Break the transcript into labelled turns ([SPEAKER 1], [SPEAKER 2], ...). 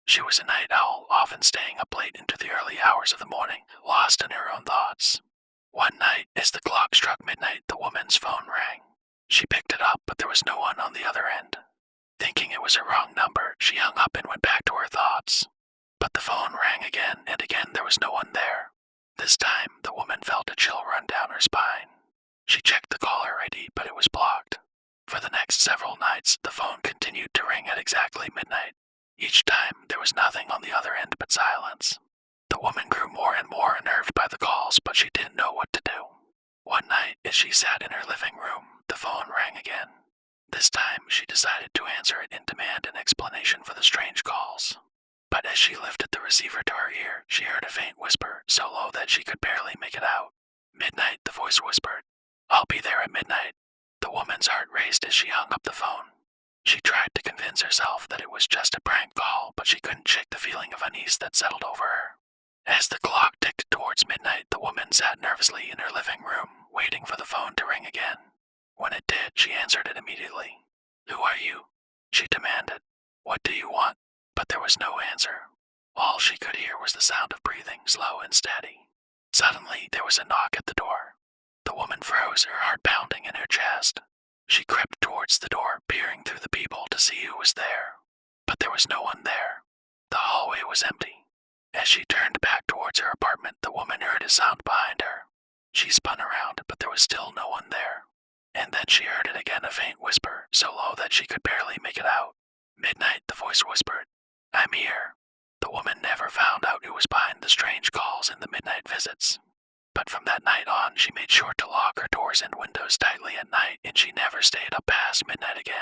[SPEAKER 1] She was a night owl, often staying up late into the early hours of the morning, lost in her own thoughts. One night, as the clock struck midnight, the woman's phone rang. She picked it up, but there was no one on the other end. Thinking it was a wrong number, she hung up and went back to her thoughts. But the phone rang again, and again there was no one there. This time, the woman felt a chill run down her spine. She checked the caller ID, but it was blocked. For the next several nights, the phone continued to ring at exactly midnight. Each time, there was nothing on the other end but silence. The woman grew more and more unnerved by the calls, but she didn't know what to do. One night, as she sat in her living room, the phone rang again. This time, she decided to answer it and demand an explanation for the strange calls. But as she lifted the receiver to her ear, she heard a faint whisper, so low that she could barely make it out. "Midnight," the voice whispered. "I'll be there at midnight." The woman's heart raced as she hung up the phone. She tried to convince herself that it was just a prank call, but she couldn't shake the feeling of unease that settled over her. As the clock ticked towards midnight, the woman sat nervously in her living room, waiting for the phone to ring again. When it did, she answered it immediately. "Who are you?" she demanded. "What do you want?" But there was no answer. All she could hear was the sound of breathing, slow and steady. Suddenly, there was a knock at the door. The woman froze, her heart pounding in her chest. She crept towards the door, peering through the peephole to see who was there. But there was no one there. The hallway was empty. As she turned back towards her apartment, the woman heard a sound behind her. She spun around, but there was still no one there. And then she heard it again, a faint whisper, so low that she could barely make it out. "Midnight," the voice whispered. "I'm here." The woman never found out who was behind the strange calls and the midnight visits. But from that night on, she made sure to lock her doors and windows tightly at night, and she never stayed up past midnight again.